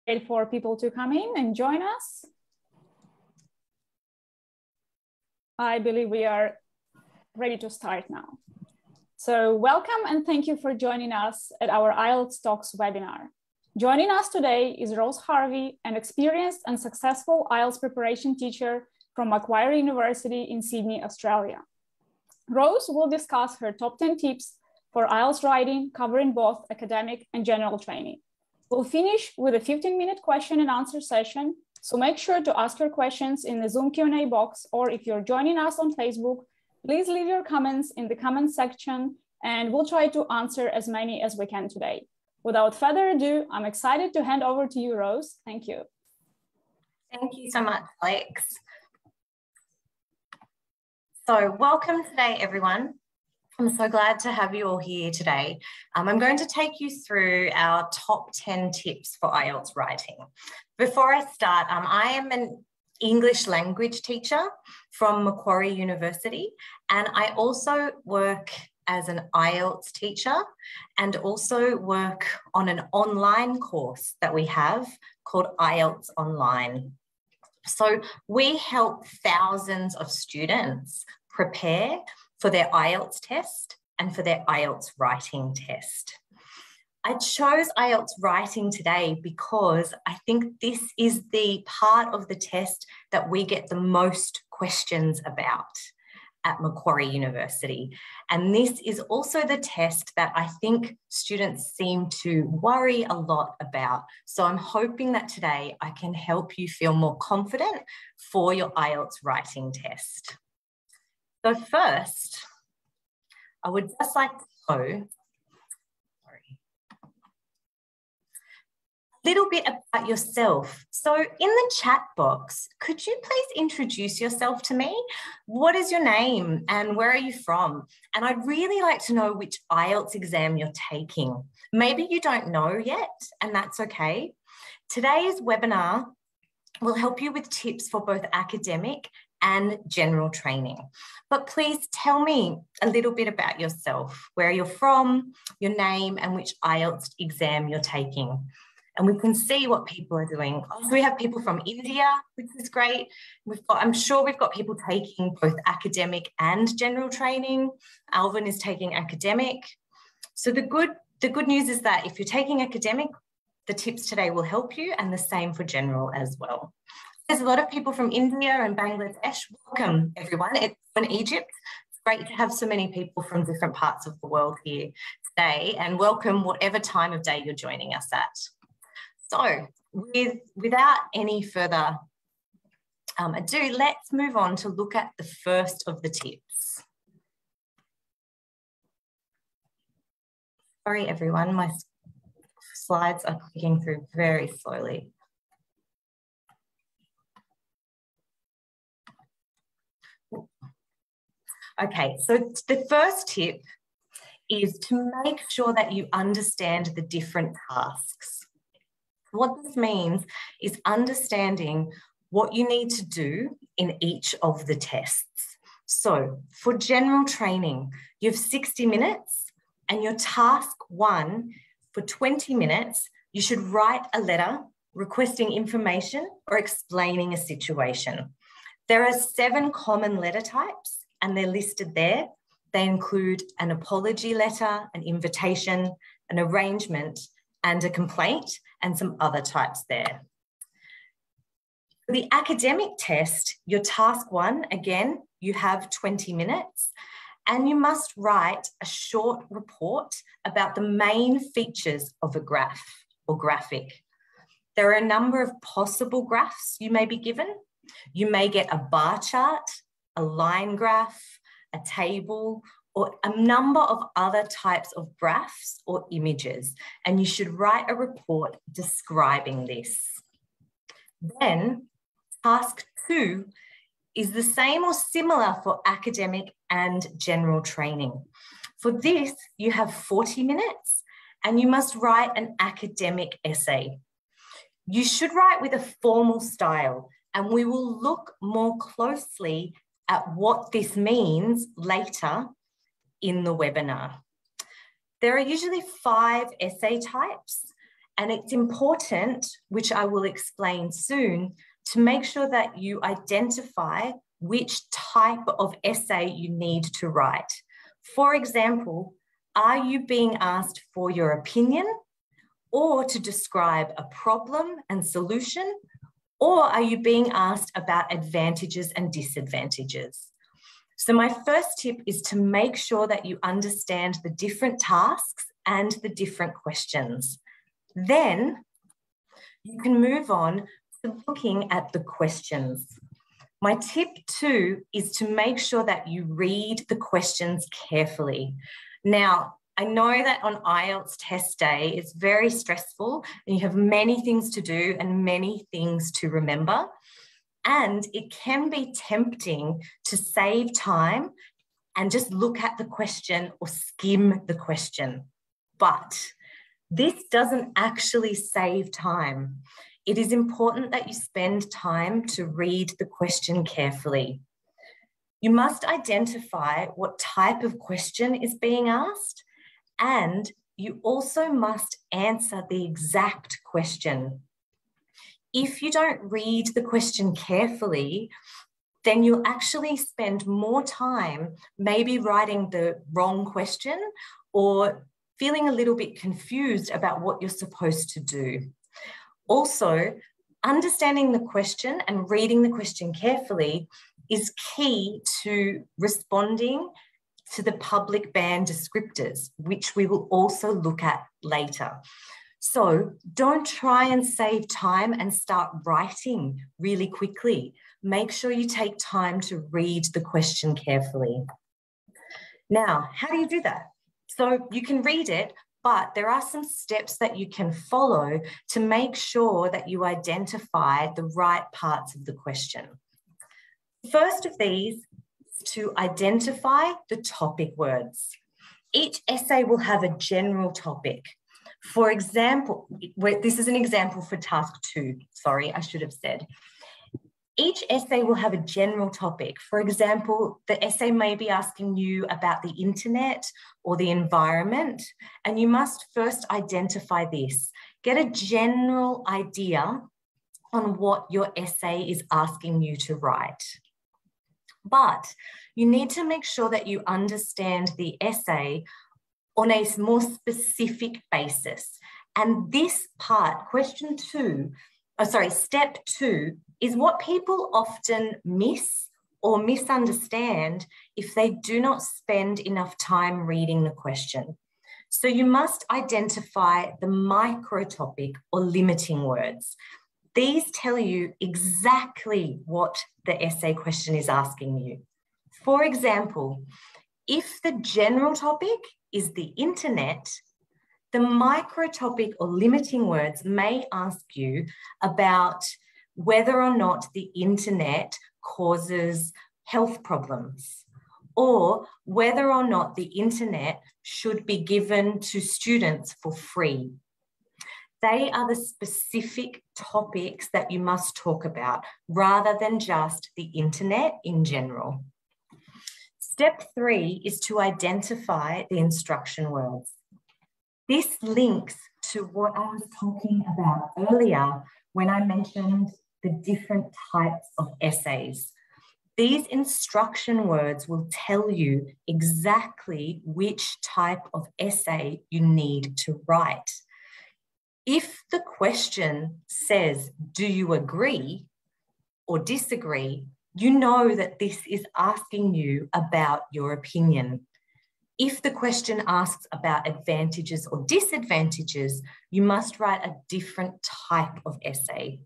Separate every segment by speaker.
Speaker 1: Wait for people to come in and join us. I believe we are ready to start now. So welcome and thank you for joining us at our IELTS Talks webinar. Joining us today is Rose Harvey, an experienced and successful IELTS preparation teacher from Macquarie University in Sydney, Australia. Rose will discuss her top 10 tips for IELTS writing, covering both academic and general training. We'll finish with a 15-minute question and answer session, so make sure to ask your questions in the Zoom Q&A box, or if you're joining us on Facebook, please leave your comments in the comments section and we'll try to answer as many as we can today. Without further ado, I'm excited to hand over to you, Rose. Thank you.
Speaker 2: Thank you so much, Alex. So welcome today, everyone. I'm so glad to have you all here today. I'm going to take you through our top 10 tips for IELTS writing. Before I start, I am an English language teacher from Macquarie University, and I also work as an IELTS teacher and also work on an online course that we have called IELTS Online. So we help thousands of students prepare for their IELTS test and for their IELTS writing test. I chose IELTS writing today because I think this is the part of the test that we get the most questions about at Macquarie University. And this is also the test that I think students seem to worry a lot about. So I'm hoping that today I can help you feel more confident for your IELTS writing test. So first, I would just like to know a little bit about yourself. So in the chat box, could you please introduce yourself to me? What is your name and where are you from? And I'd really like to know which IELTS exam you're taking. Maybe you don't know yet, and that's okay. Today's webinar will help you with tips for both academic and general training. But please tell me a little bit about yourself, where you're from, your name, and which IELTS exam you're taking. And we can see what people are doing. Also, we have people from India, which is great. I'm sure we've got people taking both academic and general training. Alvin is taking academic. So the good news is that if you're taking academic, the tips today will help you, and the same for general as well. There's a lot of people from India and Bangladesh. Welcome, everyone. It's in Egypt. It's great to have so many people from different parts of the world here today, and welcome whatever time of day you're joining us at. So without any further ado, let's move on to look at the first of the tips. Sorry, everyone, my slides are clicking through very slowly. Okay, so the first tip is to make sure that you understand the different tasks. What this means is understanding what you need to do in each of the tests. So for general training, you have 60 minutes, and your task 1, for 20 minutes, you should write a letter requesting information or explaining a situation. There are 7 common letter types, and they're listed there. They include an apology letter, an invitation, an arrangement, and a complaint, and some other types there. For the academic test, your task 1, again, you have 20 minutes, and you must write a short report about the main features of a graph or graphic. There are a number of possible graphs you may be given. You may get a bar chart, a line graph, a table, or a number of other types of graphs or images, and you should write a report describing this. Then task 2 is the same or similar for academic and general training. For this, you have 40 minutes and you must write an academic essay. You should write with a formal style, and we will look more closely at what this means later in the webinar. There are usually 5 essay types, And it's important, which I will explain soon, to make sure that you identify which type of essay you need to write. For example, are you being asked for your opinion, or to describe a problem and solution, or are you being asked about advantages and disadvantages? So my first tip is to make sure that you understand the different tasks and the different questions. Then you can move on to looking at the questions. My tip 2 is to make sure that you read the questions carefully. Now, I know that on IELTS test day, it's very stressful and you have many things to do and many things to remember. And it can be tempting to save time and just look at the question or skim the question. But this doesn't actually save time. It is important that you spend time to read the question carefully. You must identify what type of question is being asked, and you also must answer the exact question. If you don't read the question carefully, then you'll actually spend more time maybe writing the wrong question or feeling a little bit confused about what you're supposed to do. Also, understanding the question and reading the question carefully is key to responding to the public ban descriptors, which we will also look at later. So don't try and save time and start writing really quickly. Make sure you take time to read the question carefully. Now, how do you do that? So you can read it, but there are some steps that you can follow to make sure that you identify the right parts of the question. First of these is to identify the topic words. Each essay will have a general topic. For example, this is an example for task 2. Sorry, I should have said. Each essay will have a general topic. For example, the essay may be asking you about the internet or the environment, and you must first identify this. Get a general idea on what your essay is asking you to write. But you need to make sure that you understand the essay on a more specific basis. And this part, step 2, is what people often miss or misunderstand if they do not spend enough time reading the question. So you must identify the micro topic or limiting words. These tell you exactly what the essay question is asking you. For example, if the general topic is the internet, the micro topic or limiting words may ask you about whether or not the internet causes health problems, or whether or not the internet should be given to students for free. They are the specific topics that you must talk about, rather than just the internet in general. Step 3 is to identify the instruction words. This links to what I was talking about earlier when I mentioned the different types of essays. These instruction words will tell you exactly which type of essay you need to write. If the question says, do you agree or disagree, you know that this is asking you about your opinion. If the question asks about advantages or disadvantages, you must write a different type of essay.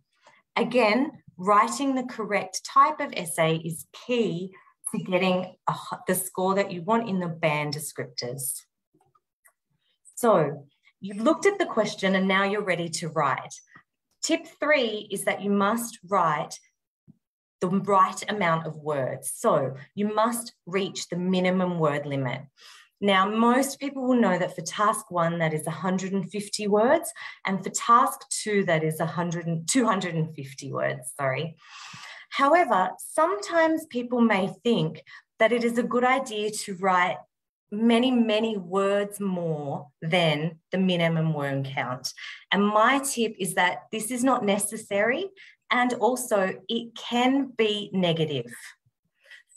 Speaker 2: Again, writing the correct type of essay is key to getting the score that you want in the band descriptors. So you've looked at the question and now you're ready to write. Tip 3 is that you must write the right amount of words. So you must reach the minimum word limit. Now, most people will know that for task 1, that is 150 words, and for task 2, that is 250 words, sorry. However, sometimes people may think that it is a good idea to write many words more than the minimum word count. And my tip is that this is not necessary, and also it can be negative.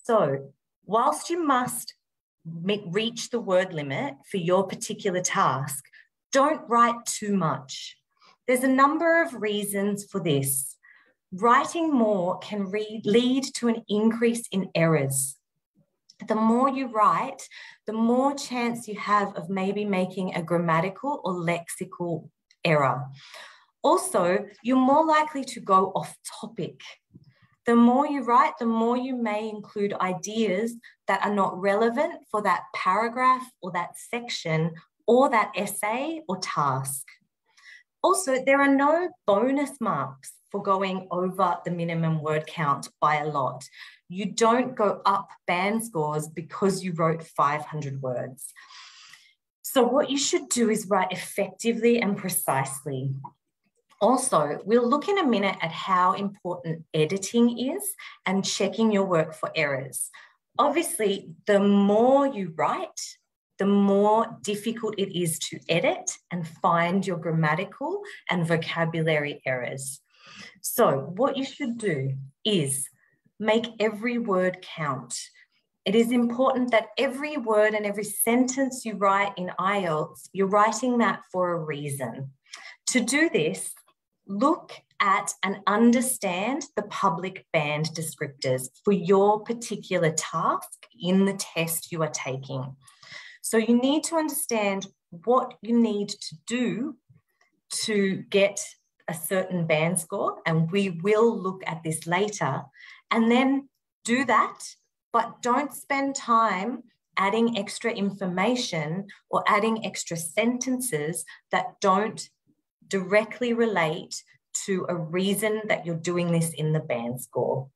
Speaker 2: So whilst you must reach the word limit for your particular task, don't write too much. There's a number of reasons for this. Writing more can lead to an increase in errors. The more you write, the more chance you have of maybe making a grammatical or lexical error. Also, you're more likely to go off topic. The more you write, the more you may include ideas that are not relevant for that paragraph or that section or that essay or task. Also, there are no bonus marks for going over the minimum word count by a lot. You don't go up band scores because you wrote 500 words. So what you should do is write effectively and precisely. Also, we'll look in a minute at how important editing is and checking your work for errors. Obviously, the more you write, the more difficult it is to edit and find your grammatical and vocabulary errors. So what you should do is make every word count. It is important that every word and every sentence you write in IELTS, you're writing that for a reason. To do this, look at and understand the public band descriptors for your particular task in the test you are taking. So you need to understand what you need to do to get a certain band score, and we will look at this later, and then do that, but don't spend time adding extra information or adding extra sentences that don't directly relate to a reason that you're doing this in the band score.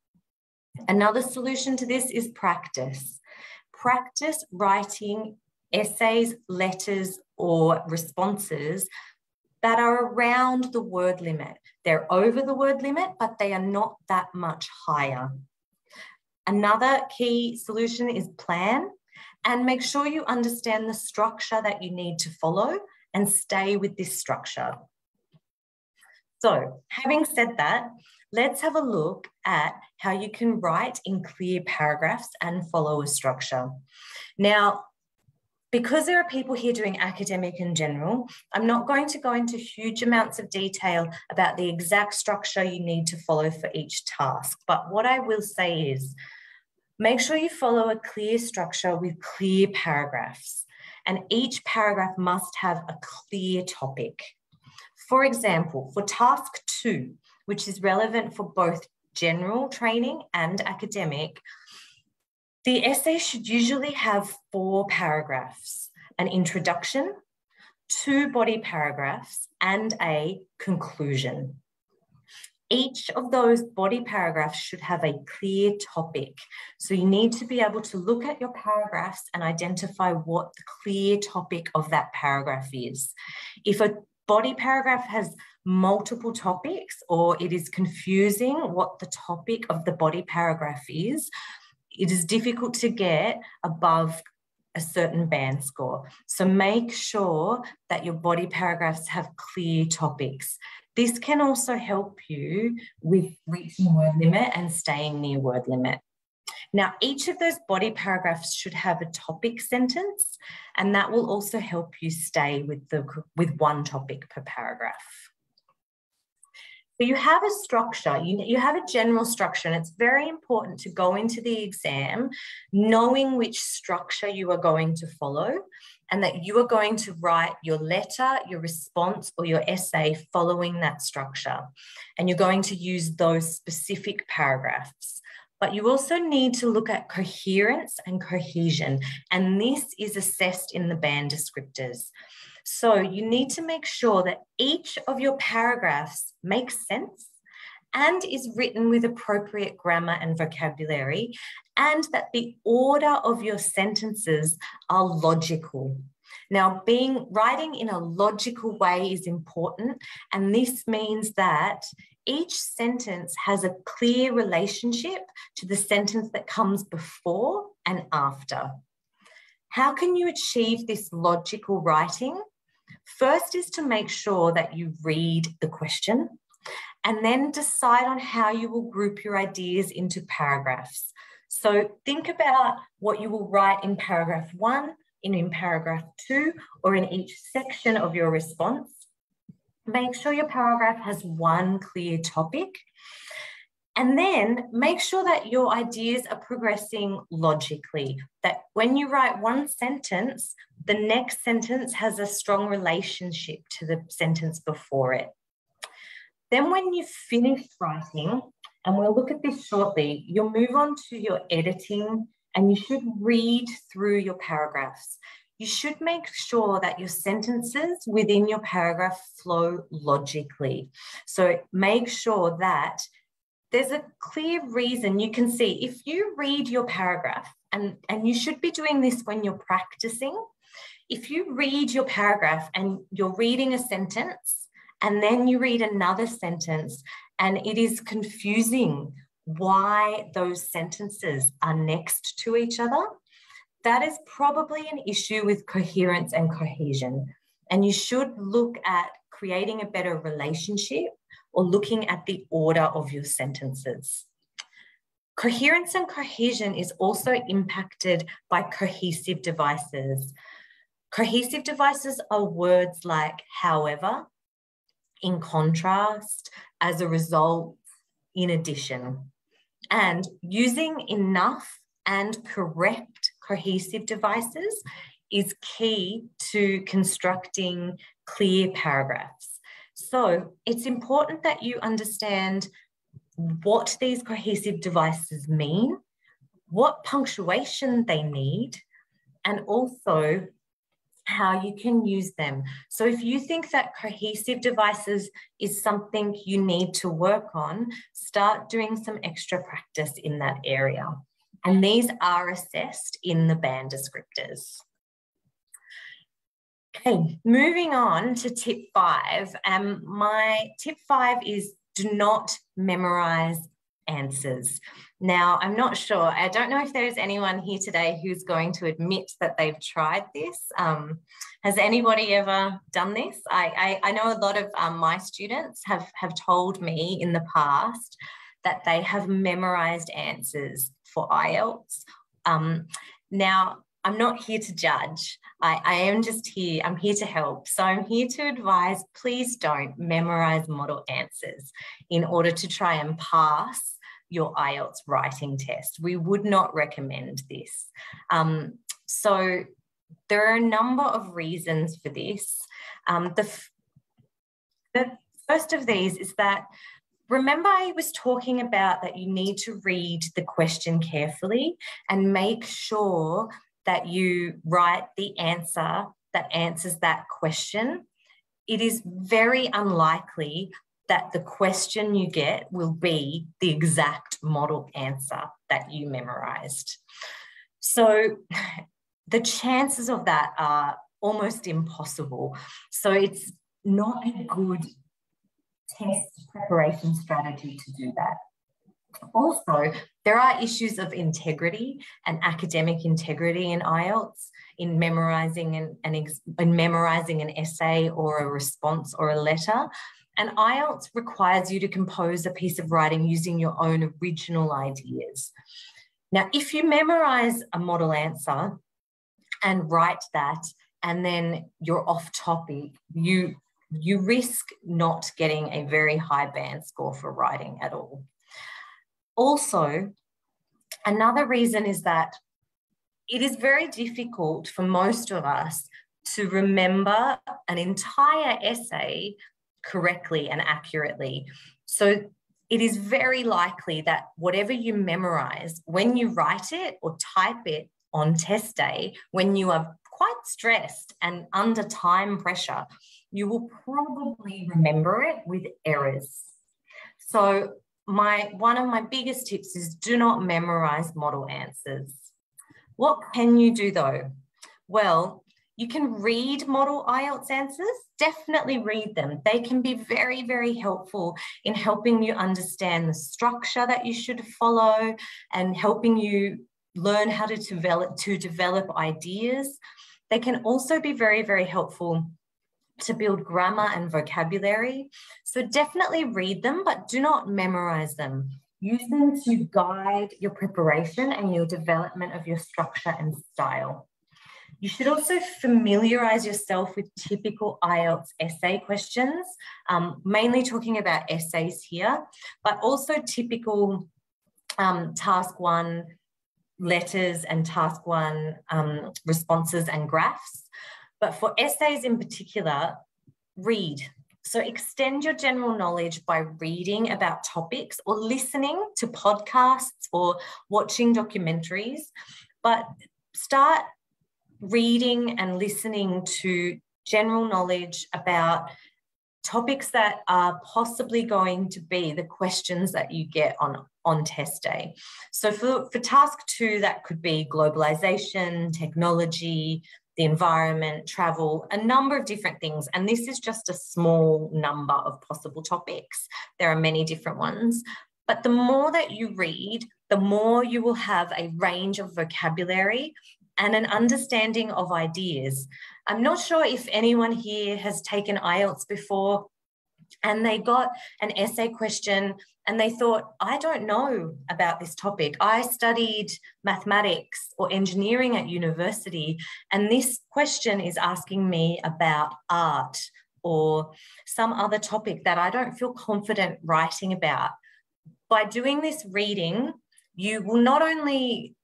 Speaker 2: Another solution to this is practice. Practice writing essays, letters, or responses that are around the word limit. They're over the word limit, but they are not that much higher. Another key solution is plan, and make sure you understand the structure that you need to follow and stay with this structure. So, having said that, let's have a look at how you can write in clear paragraphs and follow a structure. Now, because there are people here doing academic and general, I'm not going to go into huge amounts of detail about the exact structure you need to follow for each task. But what I will say is, make sure you follow a clear structure with clear paragraphs, and each paragraph must have a clear topic. For example, for task 2, which is relevant for both general training and academic, the essay should usually have 4 paragraphs: an introduction, 2 body paragraphs, and a conclusion. Each of those body paragraphs should have a clear topic. So you need to be able to look at your paragraphs and identify what the clear topic of that paragraph is. If a body paragraph has multiple topics, or it is confusing what the topic of the body paragraph is, it is difficult to get above a certain band score. So make sure that your body paragraphs have clear topics. This can also help you with reaching word limit and staying near word limit. Now, each of those body paragraphs should have a topic sentence, and that will also help you stay with one topic per paragraph. So you have a structure, you have a general structure, and it's very important to go into the exam knowing which structure you are going to follow, and that you are going to write your letter, your response, or your essay following that structure. And you're going to use those specific paragraphs. But you also need to look at coherence and cohesion, and this is assessed in the band descriptors. So you need to make sure that each of your paragraphs makes sense and is written with appropriate grammar and vocabulary, and that the order of your sentences are logical. Now, writing in a logical way is important, and this means that each sentence has a clear relationship to the sentence that comes before and after. How can you achieve this logical writing? First is to make sure that you read the question and then decide on how you will group your ideas into paragraphs. So think about what you will write in paragraph 1, in paragraph 2, or in each section of your response. Make sure your paragraph has one clear topic. And then make sure that your ideas are progressing logically, that when you write one sentence, the next sentence has a strong relationship to the sentence before it. Then when you've finished writing, and we'll look at this shortly, you'll move on to your editing and you should read through your paragraphs. You should make sure that your sentences within your paragraph flow logically. So make sure that there's a clear reason. You can see if you read your paragraph, and you should be doing this when you're practicing. If you read your paragraph and you're reading a sentence and then you read another sentence and it is confusing why those sentences are next to each other, that is probably an issue with coherence and cohesion. And you should look at creating a better relationship or looking at the order of your sentences. Coherence and cohesion is also impacted by cohesive devices. Cohesive devices are words like however, in contrast, as a result, in addition. And using enough and correct cohesive devices is key to constructing clear paragraphs. So it's important that you understand what these cohesive devices mean, what punctuation they need, and also how you can use them. So if you think that cohesive devices is something you need to work on, start doing some extra practice in that area. And these are assessed in the band descriptors. Okay, moving on to tip 5. My tip 5 is do not memorize answers. Now, I'm not sure. I don't know if there's anyone here today who's going to admit that they've tried this. Has anybody ever done this? I know a lot of my students have told me in the past that they have memorized answers for IELTS. Now, I'm not here to judge. I am just here. I'm here to help. So I'm here to advise, please don't memorize model answers in order to try and pass your IELTS writing test. We would not recommend this. So there are a number of reasons for this. The first of these is that, remember I was talking about that you need to read the question carefully and make sure that you write the answer that answers that question. It is very unlikely that the question you get will be the exact model answer that you memorized. So the chances of that are almost impossible. So it's not a good test preparation strategy to do that. Also, there are issues of integrity and academic integrity in IELTS, in memorizing an essay or a response or a letter. And IELTS requires you to compose a piece of writing using your own original ideas. Now, if you memorize a model answer and write that, and then you're off topic, you risk not getting a very high band score for writing at all. Also, another reason is that it is very difficult for most of us to remember an entire essay correctly and accurately. So it is very likely that whatever you memorize, when you write it or type it on test day, when you are quite stressed and under time pressure, you will probably remember it with errors. So one of my biggest tips is do not memorize model answers. What can you do though? Well, you can read model IELTS answers, definitely read them. They can be very, very helpful in helping you understand the structure that you should follow and helping you learn how to develop ideas. They can also be very, very helpful to build grammar and vocabulary. So definitely read them, but do not memorize them. Use them to guide your preparation and your development of your structure and style. You should also familiarise yourself with typical IELTS essay questions, mainly talking about essays here, but also typical task 1 letters and task 1 responses and graphs. But for essays in particular, read. So extend your general knowledge by reading about topics or listening to podcasts or watching documentaries, but start reading and listening to general knowledge about topics that are possibly going to be the questions that you get on test day. So for task 2, that could be globalization, technology, the environment, travel, a number of different things. And this is just a small number of possible topics. There are many different ones. But the more that you read, the more you will have a range of vocabulary and an understanding of ideas. I'm not sure if anyone here has taken IELTS before and they got an essay question and they thought, I don't know about this topic. I studied mathematics or engineering at university, and this question is asking me about art or some other topic that I don't feel confident writing about. By doing this reading, you will not only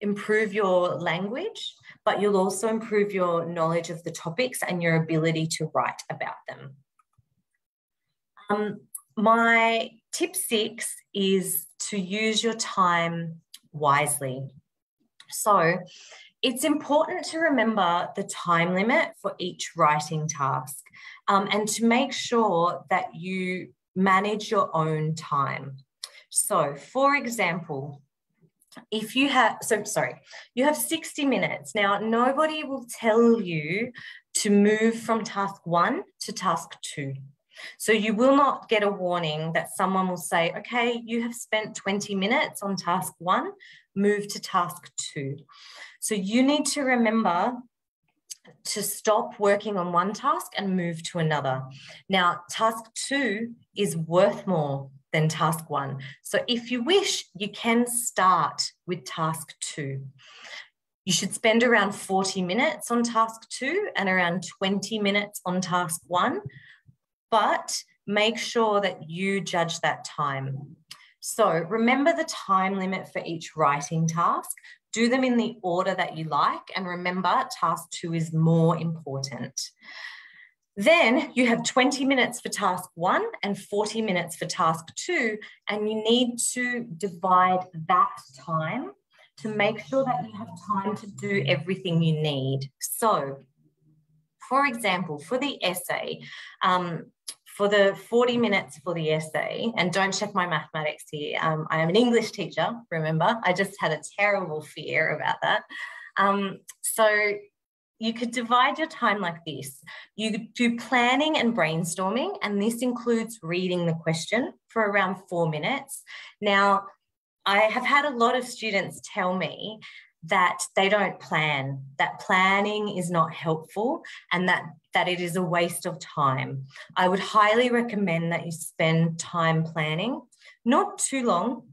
Speaker 2: improve your language, but you'll also improve your knowledge of the topics and your ability to write about them. My tip 6 is to use your time wisely. So it's important to remember the time limit for each writing task and to make sure that you manage your own time. So for example, if you have, you have 60 minutes. Now, nobody will tell you to move from task 1 to task 2. So you will not get a warning that someone will say, okay, you have spent 20 minutes on task 1, move to task 2. So you need to remember to stop working on one task and move to another. Now, task 2 is worth more than task 1. So if you wish, you can start with task 2. You should spend around 40 minutes on task 2 and around 20 minutes on task 1, but make sure that you judge that time. So remember the time limit for each writing task. Do them in the order that you like, and remember task 2 is more important. Then you have 20 minutes for task 1 and 40 minutes for task 2, and you need to divide that time to make sure that you have time to do everything you need. So, for example, for the essay, for the 40 minutes for the essay, and don't check my mathematics here, I am an English teacher, remember, I just had a terrible fear about that. So you could divide your time like this. You do planning and brainstorming, and this includes reading the question for around 4 minutes. Now, I have had a lot of students tell me that they don't plan, that planning is not helpful, and that it is a waste of time. I would highly recommend that you spend time planning, not too long,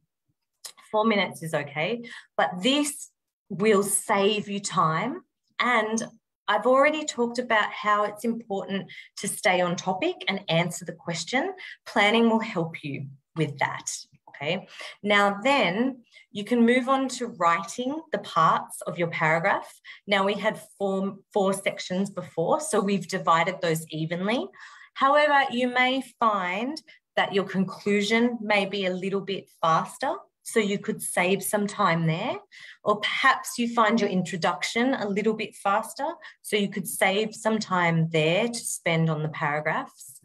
Speaker 2: 4 minutes is okay, but this will save you time. And I've already talked about how it's important to stay on topic and answer the question. Planning will help you with that, okay? Now then, you can move on to writing the parts of your paragraph. Now we had four sections before, so we've divided those evenly. However, you may find that your conclusion may be a little bit faster, so you could save some time there. Or perhaps you find your introduction a little bit faster, so you could save some time there to spend on the paragraphs.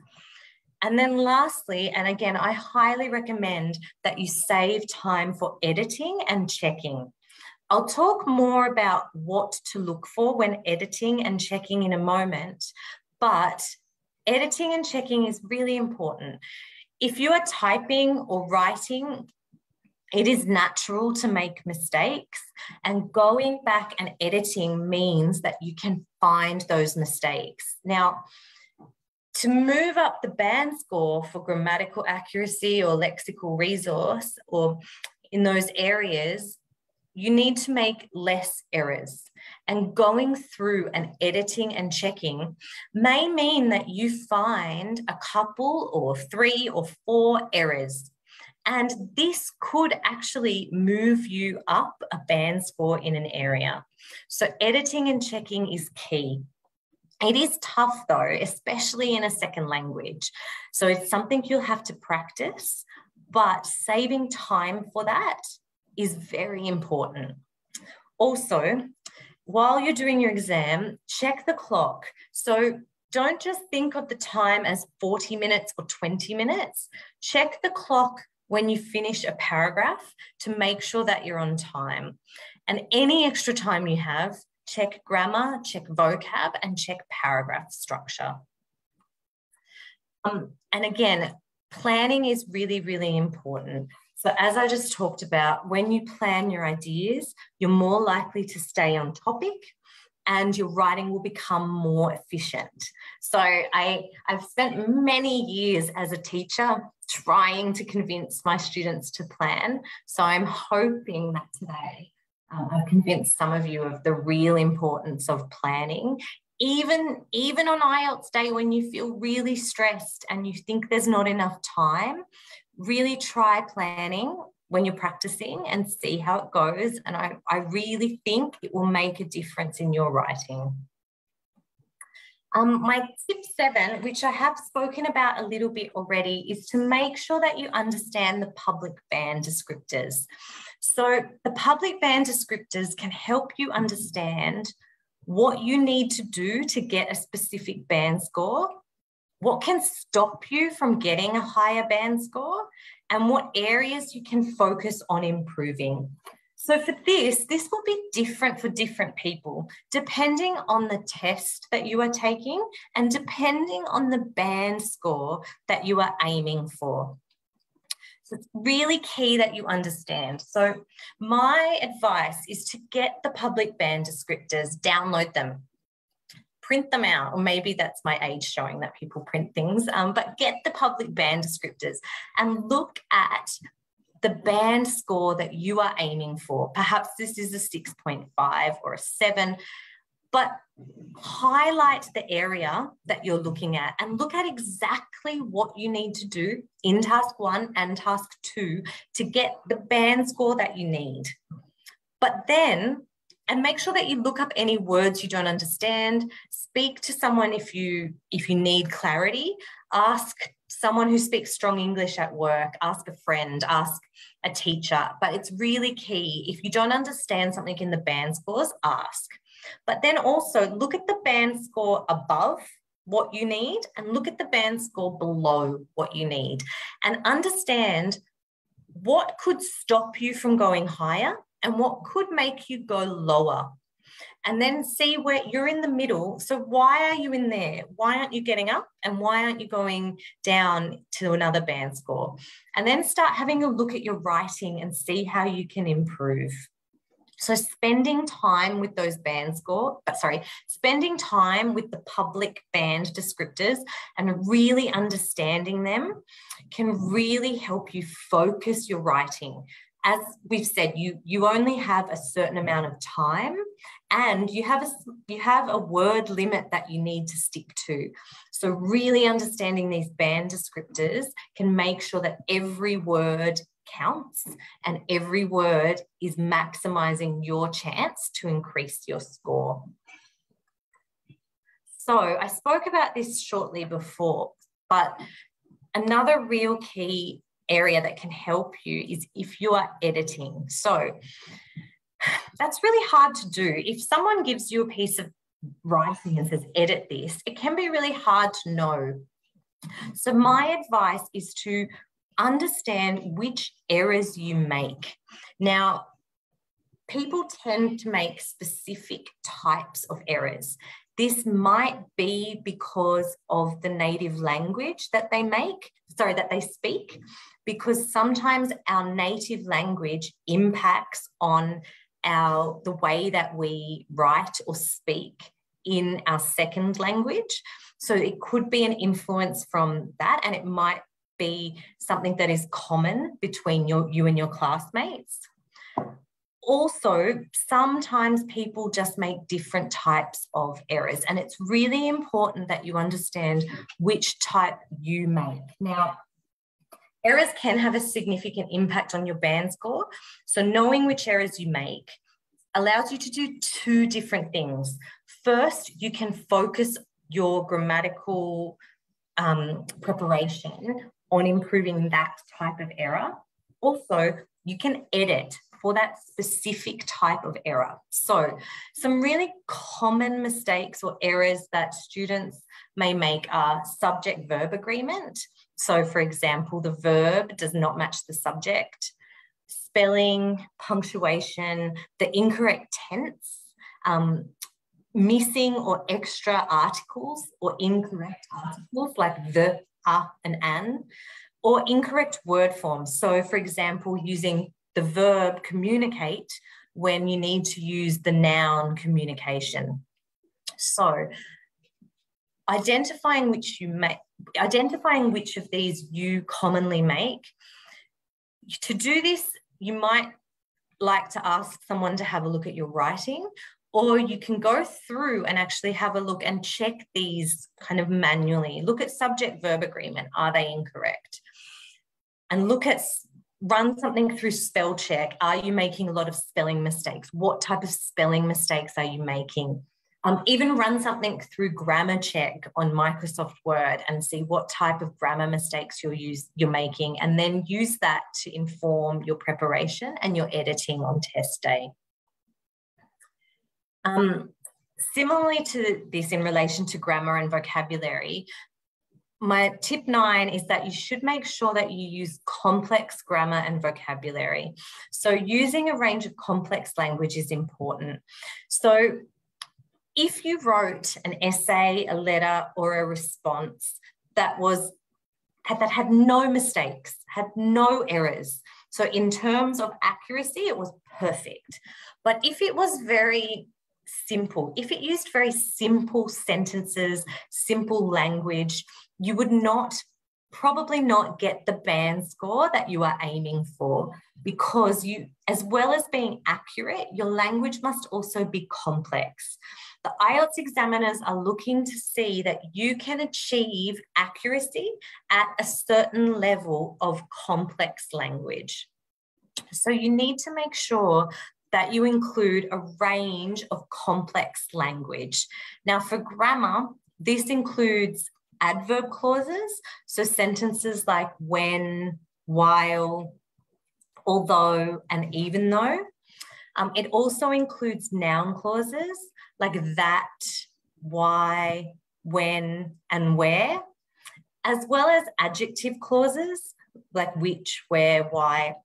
Speaker 2: And then lastly, and again, I highly recommend that you save time for editing and checking. I'll talk more about what to look for when editing and checking in a moment, but editing and checking is really important. If you are typing or writing It is natural to make mistakes, and going back and editing means that you can find those mistakes. Now, to move up the band score for grammatical accuracy or lexical resource or in those areas, you need to make less errors. And going through and editing and checking may mean that you find a couple or 3 or 4 errors. And this could actually move you up a band score in an area. So editing and checking is key. It is tough though, especially in a second language. So it's something you'll have to practice, but saving time for that is very important. Also, while you're doing your exam, check the clock. So don't just think of the time as 40 minutes or 20 minutes. Check the clock when you finish a paragraph to make sure that you're on time. And any extra time you have, check grammar, check vocab, and check paragraph structure. And again, planning is really, really important. So as I just talked about, when you plan your ideas, you're more likely to stay on topic and your writing will become more efficient. So I've spent many years as a teacher trying to convince my students to plan. So I'm hoping that today I've convinced some of you of the real importance of planning. Even on IELTS day when you feel really stressed and you think there's not enough time, really try planning when you're practicing and see how it goes. And I really think it will make a difference in your writing. My tip 7, which I have spoken about a little bit already, is to make sure that you understand the public band descriptors. So the public band descriptors can help you understand what you need to do to get a specific band score, what can stop you from getting a higher band score, and what areas you can focus on improving. So for this will be different for different people, depending on the test that you are taking and depending on the band score that you are aiming for. So it's really key that you understand. So my advice is to get the public band descriptors, download them, print them out, or maybe that's my age showing that people print things, but get the public band descriptors and look at the band score that you are aiming for. Perhaps this is a 6.5 or a 7, but highlight the area that you're looking at and look at exactly what you need to do in task 1 and task 2 to get the band score that you need. But then, and make sure that you look up any words you don't understand, speak to someone if you need clarity, ask someone who speaks strong English at work, ask a friend, ask a teacher. But it's really key. If you don't understand something in the band scores, ask. But then also look at the band score above what you need and look at the band score below what you need and understand what could stop you from going higher and what could make you go lower. And then see where you're in the middle. So why are you in there? Why aren't you getting up? And why aren't you going down to another band score? And then start having a look at your writing and see how you can improve. So spending time with those spending time with the public band descriptors and really understanding them can really help you focus your writing. As we've said, you only have a certain amount of time and you have a word limit that you need to stick to. So really understanding these band descriptors can make sure that every word counts and every word is maximizing your chance to increase your score. So I spoke about this shortly before, but another real key area that can help you is if you are editing. So that's really hard to do. If someone gives you a piece of writing and says, edit this, it can be really hard to know. So my advice is to understand which errors you make. Now, people tend to make specific types of errors. This might be because of the native language that they speak, because sometimes our native language impacts on the way that we write or speak in our second language. So it could be an influence from that, and it might be something that is common between you and your classmates. Also, sometimes people just make different types of errors, and it's really important that you understand which type you make. Now, errors can have a significant impact on your band score. So knowing which errors you make allows you to do two different things. First, you can focus your grammatical preparation on improving that type of error. Also, you can edit for that specific type of error. So some really common mistakes or errors that students may make are subject-verb agreement. So for example, the verb does not match the subject, spelling, punctuation, the incorrect tense, missing or extra articles or incorrect articles like the, and an, or incorrect word forms. So for example, using the verb communicate when you need to use the noun communication. So identifying which of these you commonly make. To do this, you might like to ask someone to have a look at your writing, or you can go through and actually have a look and check these kind of manually. Look at subject-verb agreement. Are they incorrect? And run something through spell check. Are you making a lot of spelling mistakes? What type of spelling mistakes are you making? Even run something through grammar check on Microsoft Word and see what type of grammar mistakes you're making, and then use that to inform your preparation and your editing on test day. Similarly to this in relation to grammar and vocabulary, my tip 9 is that you should make sure that you use complex grammar and vocabulary. So using a range of complex language is important. So if you wrote an essay, a letter, or a response that had no mistakes, had no errors, so in terms of accuracy, it was perfect. But if it was very simple, if it used very simple sentences, simple language, you would probably not get the band score that you are aiming for, because as well as being accurate, your language must also be complex. The IELTS examiners are looking to see that you can achieve accuracy at a certain level of complex language. So you need to make sure that you include a range of complex language. Now for grammar, this includes adverb clauses, so sentences like when, while, although, and even though. It also includes noun clauses like that, why, when, and where, as well as adjective clauses like which, where, why.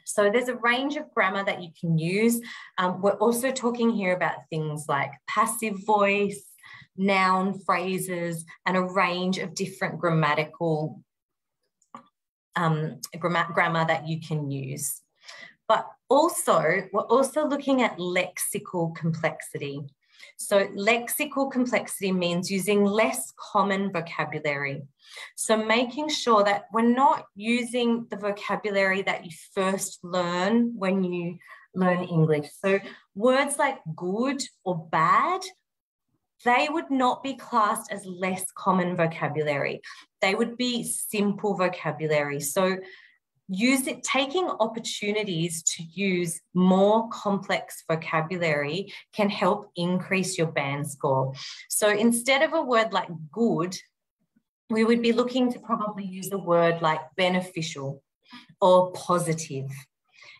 Speaker 2: So there's a range of grammar that you can use. We're also talking here about things like passive voice, noun phrases, and a range of different grammatical grammar that you can use. But also, we're also looking at lexical complexity. So lexical complexity means using less common vocabulary. So making sure that we're not using the vocabulary that you first learn when you learn English. So words like good or bad, they would not be classed as less common vocabulary. They would be simple vocabulary. So taking opportunities to use more complex vocabulary can help increase your band score. So instead of a word like good, we would be looking to probably use a word like beneficial or positive.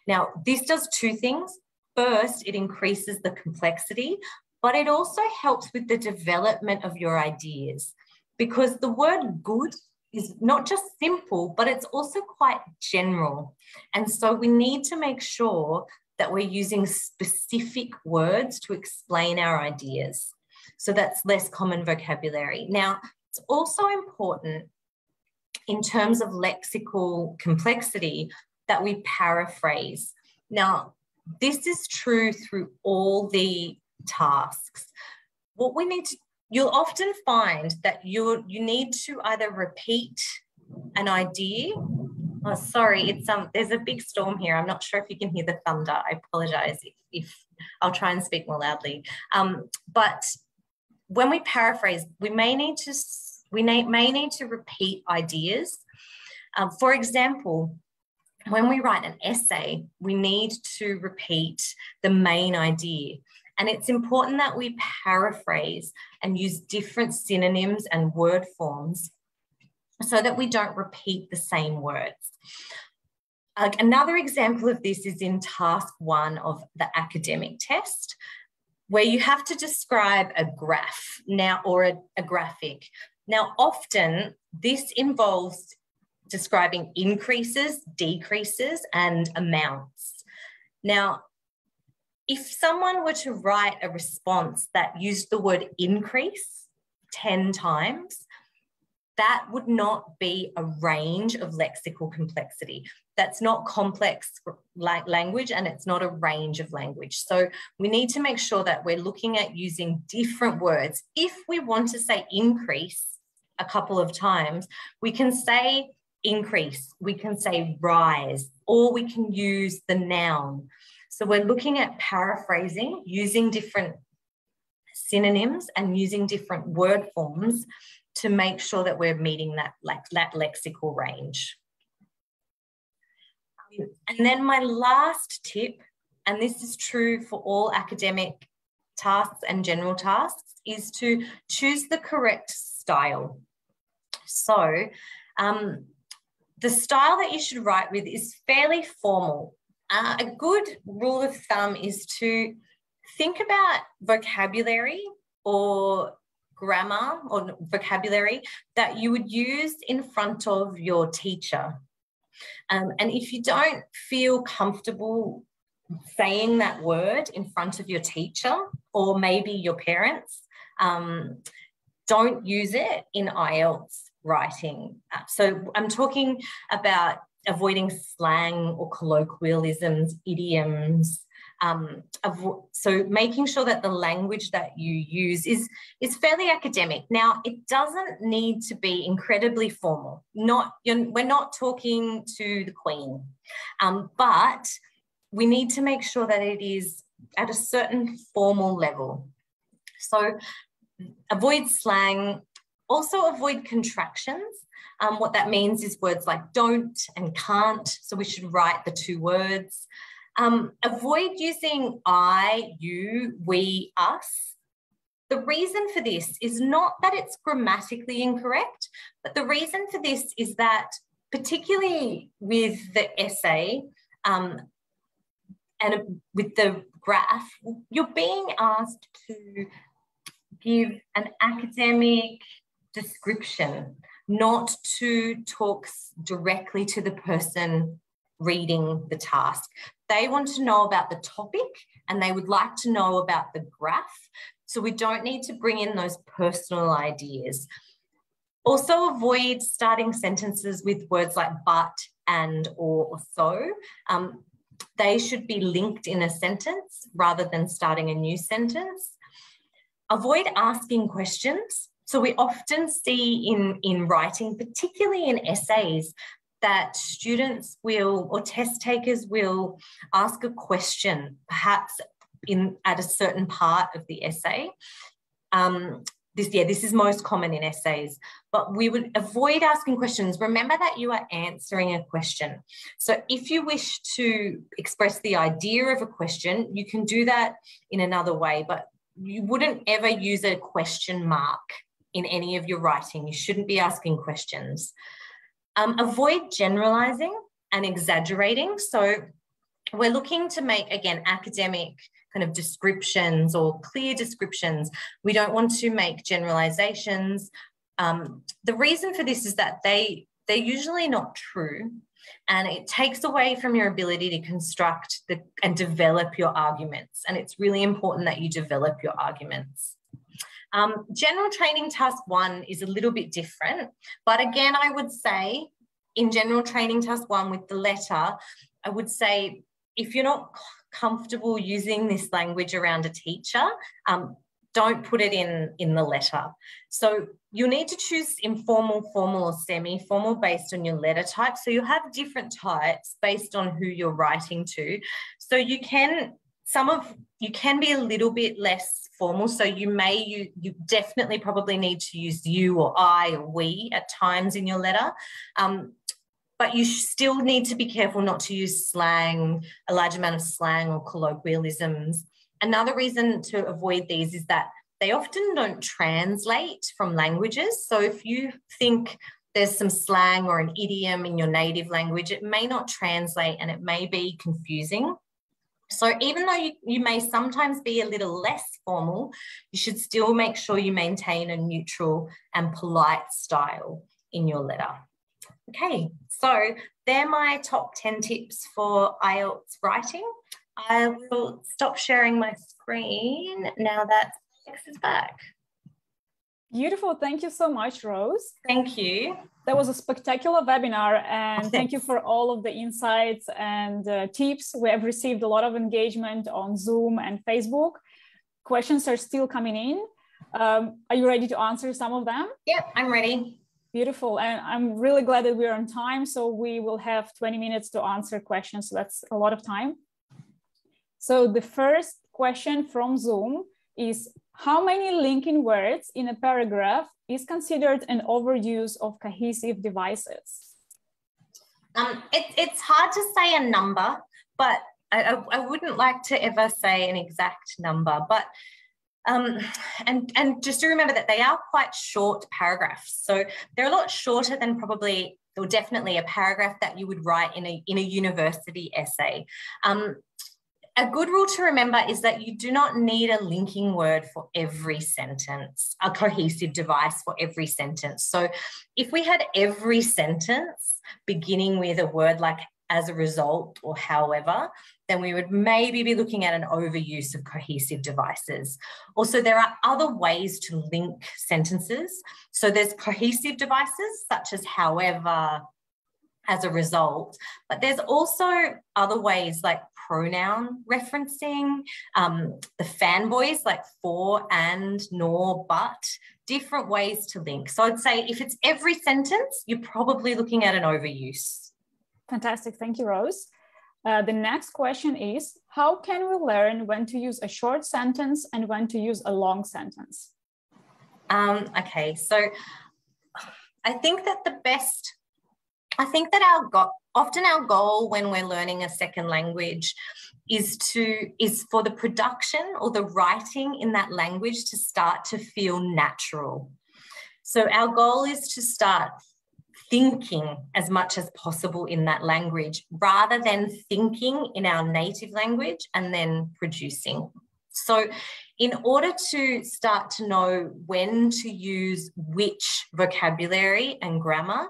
Speaker 2: Now, this does two things. First, it increases the complexity, but it also helps with the development of your ideas, because the word good is not just simple, but it's also quite general. And so we need to make sure that we're using specific words to explain our ideas. So that's less common vocabulary. Now, it's also important in terms of lexical complexity, that we paraphrase. Now, this is true through all the tasks. What we need to, you'll often find that you need to either repeat an idea. Oh, sorry, there's a big storm here. I'm not sure if you can hear the thunder. I apologize if I'll try and speak more loudly. But when we paraphrase, we may need to repeat ideas. For example, when we write an essay, we need to repeat the main idea. And it's important that we paraphrase and use different synonyms and word forms so that we don't repeat the same words. Another example of this is in task 1 of the academic test, where you have to describe a graph now, or a graphic. Now, often this involves describing increases, decreases, and amounts. Now, if someone were to write a response that used the word increase 10 times, that would not be a range of lexical complexity. That's not complex language, and it's not a range of language. So we need to make sure that we're looking at using different words. If we want to say increase a couple of times, we can say increase, we can say rise, or we can use the noun. So we're looking at paraphrasing, using different synonyms and using different word forms to make sure that we're meeting that lexical range. And then my last tip, and this is true for all academic tasks and general tasks, is to choose the correct style. So the style that you should write with is fairly formal. A good rule of thumb is to think about vocabulary or grammar or vocabulary that you would use in front of your teacher. And if you don't feel comfortable saying that word in front of your teacher or maybe your parents, don't use it in IELTS writing. So I'm talking about avoiding slang or colloquialisms, idioms. So making sure that the language that you use is fairly academic. Now, it doesn't need to be incredibly formal. We're not talking to the Queen, but we need to make sure that it is at a certain formal level. So avoid slang, also avoid contractions. What that means is words like don't and can't. So we should write the 2 words. Avoid using I, you, we, us. The reason for this is not that it's grammatically incorrect, but the reason for this is that particularly with the essay and with the graph, you're being asked to give an academic description, not to talk directly to the person reading the task. They want to know about the topic and they would like to know about the graph. So we don't need to bring in those personal ideas. Also avoid starting sentences with words like but, and, or so. They should be linked in a sentence rather than starting a new sentence. Avoid asking questions. So we often see in writing, particularly in essays, that students will, or test takers will ask a question, perhaps at a certain part of the essay. This is most common in essays, but we would avoid asking questions. Remember that you are answering a question. So if you wish to express the idea of a question, you can do that in another way, but you wouldn't ever use a question mark in any of your writing. You shouldn't be asking questions. Avoid generalizing and exaggerating. So we're looking to make, again, academic kind of descriptions or clear descriptions. We don't want to make generalizations. The reason for this is that they're usually not true, and it takes away from your ability to construct and develop your arguments. And it's really important that you develop your arguments. General training task 1 is a little bit different, but again, I would say in general training task 1 with the letter, I would say if you're not comfortable using this language around a teacher, don't put it in the letter. So you'll need to choose informal, formal, or semi-formal based on your letter type. So you'll have different types based on who you're writing to. So you can be a little bit less formal. So you definitely probably need to use you or I or we at times in your letter. But you still need to be careful not to use slang, a large amount of slang or colloquialisms. Another reason to avoid these is that they often don't translate from languages. So if you think there's some slang or an idiom in your native language, it may not translate and it may be confusing. So even though you may sometimes be a little less formal, you should still make sure you maintain a neutral and polite style in your letter. Okay, so they're my top 10 tips for IELTS writing. I will stop sharing my screen now that Alex is back.
Speaker 1: Beautiful. Thank you so much, Rose.
Speaker 2: Thank you.
Speaker 1: That was a spectacular webinar, and thank you for all of the insights and tips. We have received a lot of engagement on Zoom and Facebook. Questions are still coming in. Are you ready to answer some of them?
Speaker 2: Yep, I'm ready.
Speaker 1: Beautiful. And I'm really glad that we're on time. So we will have 20 minutes to answer questions. So that's a lot of time. So the first question from Zoom is, how many linking words in a paragraph is considered an overuse of cohesive devices?
Speaker 2: It's hard to say a number, but I wouldn't like to ever say an exact number, but and just to remember that they are quite short paragraphs. So they're a lot shorter than probably, or definitely a paragraph that you would write in a university essay. A good rule to remember is that you do not need a linking word for every sentence, a cohesive device for every sentence. So if we had every sentence beginning with a word like as a result or however, then we would maybe be looking at an overuse of cohesive devices. Also, there are other ways to link sentences. So there's cohesive devices such as however, as a result, but there's also other ways like pronoun referencing, the fanboys like for, and, nor, but, different ways to link. So I'd say if it's every sentence, you're probably looking at an overuse.
Speaker 1: Fantastic, thank you, Rose. The next question is, how can we learn when to use a short sentence and when to use a long sentence?
Speaker 2: Okay, so I think that often our goal when we're learning a second language is for the production or the writing in that language to start to feel natural. So our goal is to start thinking as much as possible in that language rather than thinking in our native language and then producing. So in order to start to know when to use which vocabulary and grammar,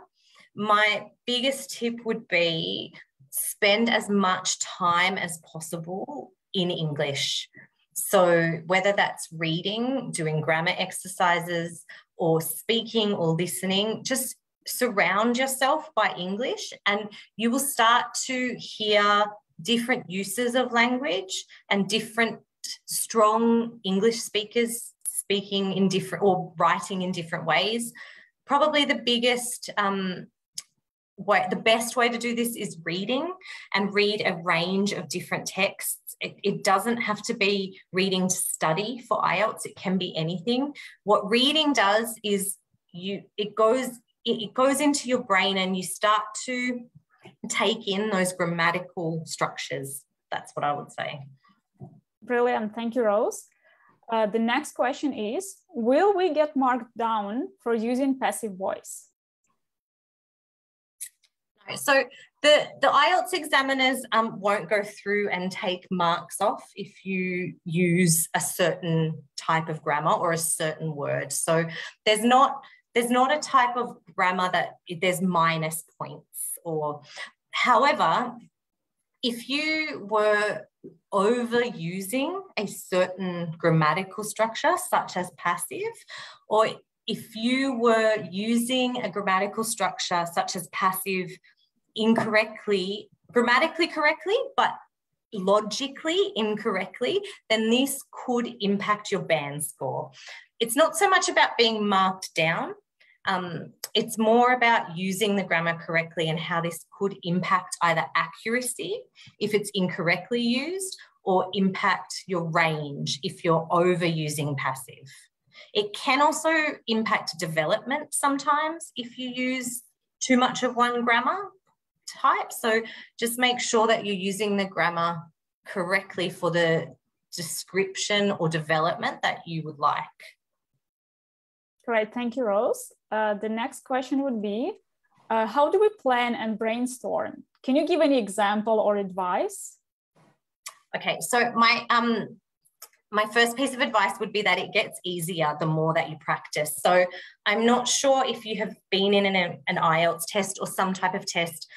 Speaker 2: my biggest tip would be spend as much time as possible in English. So whether that's reading, doing grammar exercises, or speaking or listening, just surround yourself by English and you will start to hear different uses of language and different strong English speakers speaking in different or writing in different ways. Probably the biggest the best way to do this is reading, and read a range of different texts. It doesn't have to be reading to study for IELTS. It can be anything. What reading does is it goes into your brain and you start to take in those grammatical structures. That's what I would say.
Speaker 1: Brilliant. Thank you, Rose. The next question is, will we get marked down for using passive voice?
Speaker 2: So the IELTS examiners won't go through and take marks off if you use a certain type of grammar or a certain word. So there's not a type of grammar that there's minus points or, however, if you were overusing a certain grammatical structure, such as passive, or if you were using a grammatical structure such as passive incorrectly, grammatically correctly, but logically incorrectly, then this could impact your band score. It's not so much about being marked down. It's more about using the grammar correctly and how this could impact either accuracy if it's incorrectly used, or impact your range if you're overusing passive. It can also impact development sometimes if you use too much of one grammar type. So just make sure that you're using the grammar correctly for the description or development that you would like.
Speaker 1: Great, thank you, Rose. The next question would be, how do we plan and brainstorm? Can you give any example or advice?
Speaker 2: Okay, so my first piece of advice would be that it gets easier the more that you practice. So I'm not sure if you have been in an IELTS test or some type of test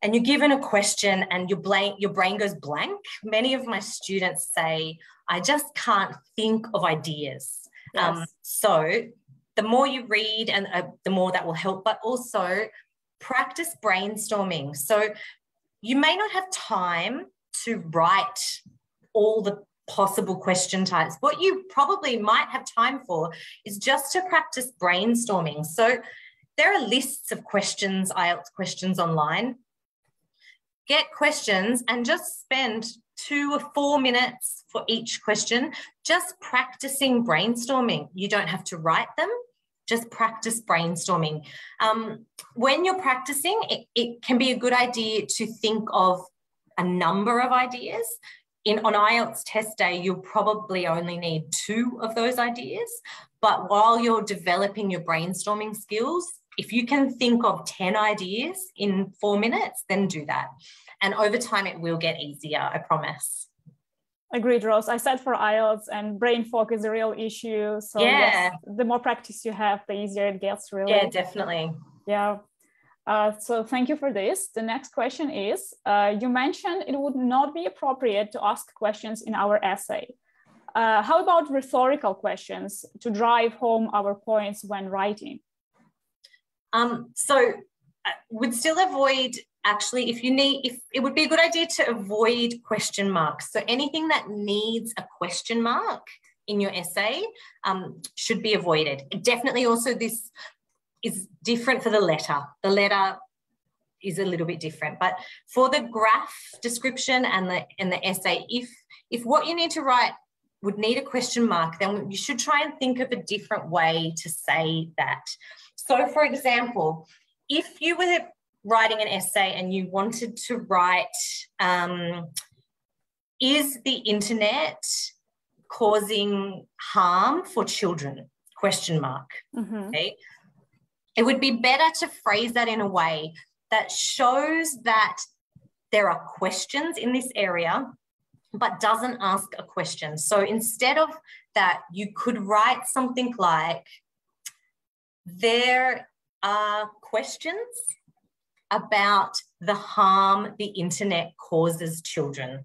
Speaker 2: and you're given a question and your brain goes blank. Many of my students say, I just can't think of ideas. Yes. So the more you read and the more that will help, but also practice brainstorming. So you may not have time to write all the possible question types. What you probably might have time for is just to practice brainstorming. So there are lists of questions, IELTS questions online. Get questions and just spend 2 or 4 minutes for each question, just practicing brainstorming. You don't have to write them, just practice brainstorming. When you're practicing, it can be a good idea to think of a number of ideas. On IELTS test day, you'll probably only need 2 of those ideas. But while you're developing your brainstorming skills, if you can think of 10 ideas in 4 minutes, then do that. And over time, it will get easier, I promise.
Speaker 1: Agreed, Rose. I said for IELTS, and brain fog is a real issue. So
Speaker 2: yeah,
Speaker 1: yes, the more practice you have, the easier it gets, really.
Speaker 2: Yeah, definitely.
Speaker 1: Yeah. So thank you for this. The next question is, you mentioned it would not be appropriate to ask questions in our essay. How about rhetorical questions to drive home our points when writing?
Speaker 2: So would still avoid, actually, if it would be a good idea to avoid question marks. So anything that needs a question mark in your essay should be avoided. Definitely also this is different for the letter. The letter is a little bit different, but for the graph description and the essay, if what you need to write would need a question mark, then you should try and think of a different way to say that. So for example, if you were writing an essay and you wanted to write, is the internet causing harm for children? Question mark. Mm-hmm. Okay. It would be better to phrase that in a way that shows that there are questions in this area, but doesn't ask a question. So instead of that, you could write something like, there are questions about the harm the internet causes children.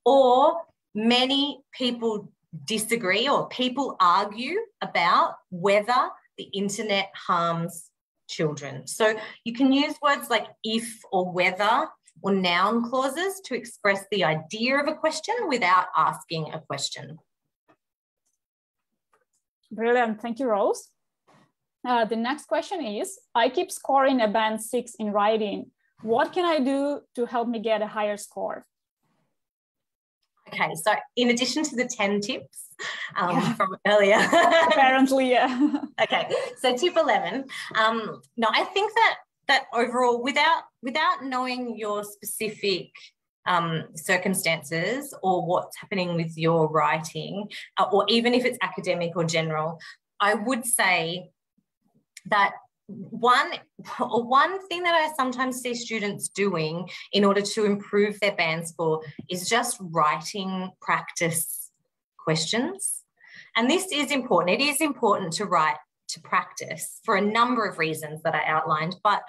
Speaker 2: Or many people disagree, or people argue about whether the internet harms children. So you can use words like if or whether or noun clauses to express the idea of a question without asking a question.
Speaker 1: Brilliant. Thank you, Rose. The next question is, I keep scoring a band 6 in writing. What can I do to help me get a higher score?
Speaker 2: Okay, so in addition to the 10 tips from earlier.
Speaker 1: Apparently, yeah.
Speaker 2: Okay, so tip 11. No, I think that overall, without knowing your specific circumstances or what's happening with your writing, or even if it's academic or general, I would say that one thing that I sometimes see students doing in order to improve their band score is just writing practice questions. And this is important. It is important to write to practice for a number of reasons that I outlined, but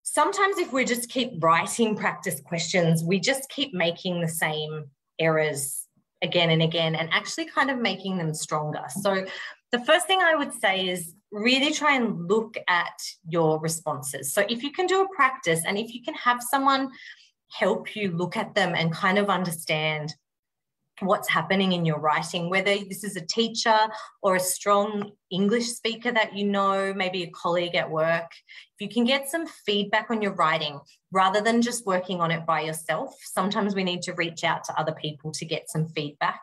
Speaker 2: sometimes if we just keep writing practice questions, we just keep making the same errors again and again and actually kind of making them stronger. So the first thing I would say is really try and look at your responses. So if you can do a practice and if you can have someone help you look at them and kind of understand what's happening in your writing, whether this is a teacher or a strong English speaker that you know, maybe a colleague at work, if you can get some feedback on your writing rather than just working on it by yourself. Sometimes we need to reach out to other people to get some feedback.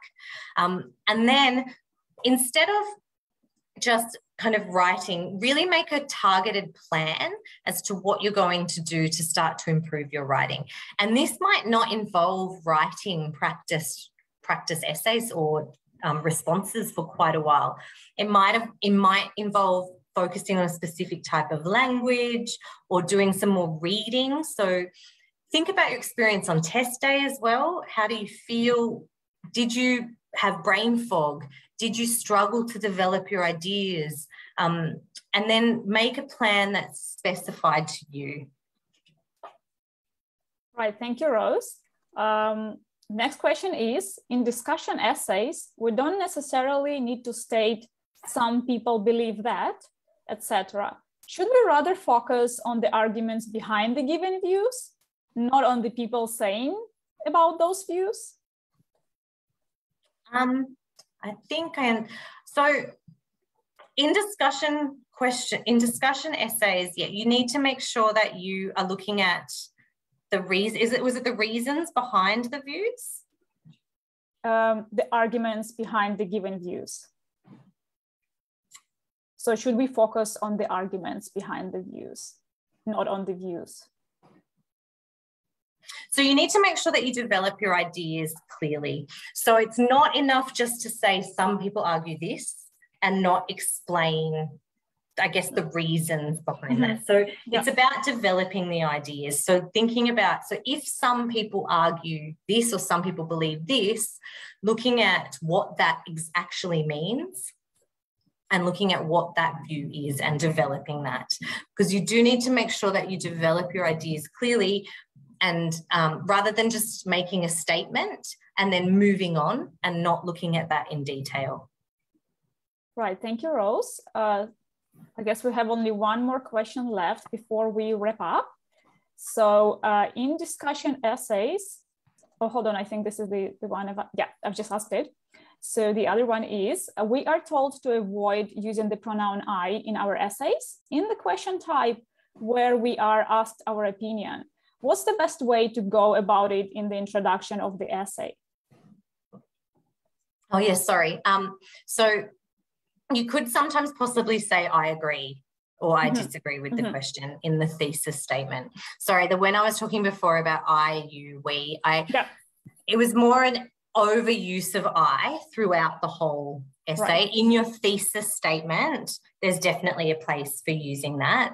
Speaker 2: And then instead of just kind of writing, really make a targeted plan as to what you're going to do to start to improve your writing. And this might not involve writing practice essays or responses for quite a while. It might involve focusing on a specific type of language or doing some more reading. So think about your experience on test day as well. How do you feel? Did you have brain fog? Did you struggle to develop your ideas? And then make a plan that's specified to you.
Speaker 1: Right, thank you, Rose. Next question is, in discussion essays, we don't necessarily need to state some people believe that, etc. Should we rather focus on the arguments behind the given views, not on the people saying about those views?
Speaker 2: I think I am. So in discussion essays, yeah, you need to make sure that you are looking at the reason. Was it the reasons behind the views?
Speaker 1: The arguments behind the given views. So should we focus on the arguments behind the views, not on the views?
Speaker 2: So you need to make sure that you develop your ideas clearly. So it's not enough just to say some people argue this and not explain, I guess, the reasons behind that. So it's about developing the ideas. So thinking about, so if some people argue this or some people believe this, looking at what that actually means and looking at what that view is and developing that. Because you do need to make sure that you develop your ideas clearly and rather than just making a statement and then moving on and not looking at that in detail.
Speaker 1: Right, thank you, Rose. I guess we have only one more question left before we wrap up. So in discussion essays, oh, hold on, I think this is the one, I've just asked it. So the other one is, we are told to avoid using the pronoun I in our essays in the question type where we are asked our opinion. What's the best way to go about it in the introduction of the essay?
Speaker 2: Oh, yes, sorry. So you could sometimes possibly say, I agree, or I disagree with the question in the thesis statement. Sorry, when I was talking before about I, you, we, it was more an overuse of I throughout the whole essay. Right. In your thesis statement, there's definitely a place for using that.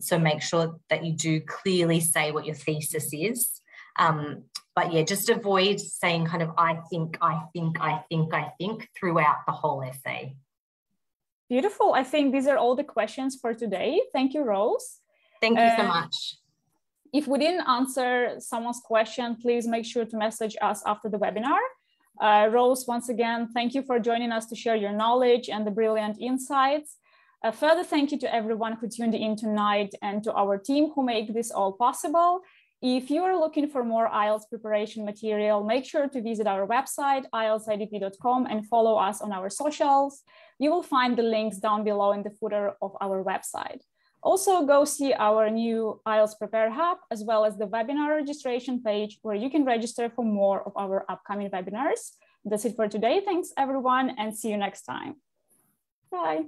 Speaker 2: So make sure that you do clearly say what your thesis is. But yeah, just avoid saying kind of I think throughout the whole essay.
Speaker 1: Beautiful. I think these are all the questions for today. Thank you, Rose.
Speaker 2: Thank you so much.
Speaker 1: If we didn't answer someone's question, please make sure to message us after the webinar. Rose, once again, thank you for joining us to share your knowledge and the brilliant insights. A further thank you to everyone who tuned in tonight and to our team who make this all possible. If you are looking for more IELTS preparation material, make sure to visit our website, ieltsidp.com, and follow us on our socials. You will find the links down below in the footer of our website. Also, go see our new IELTS Prepare Hub, as well as the webinar registration page where you can register for more of our upcoming webinars. That's it for today. Thanks, everyone, and see you next time. Bye.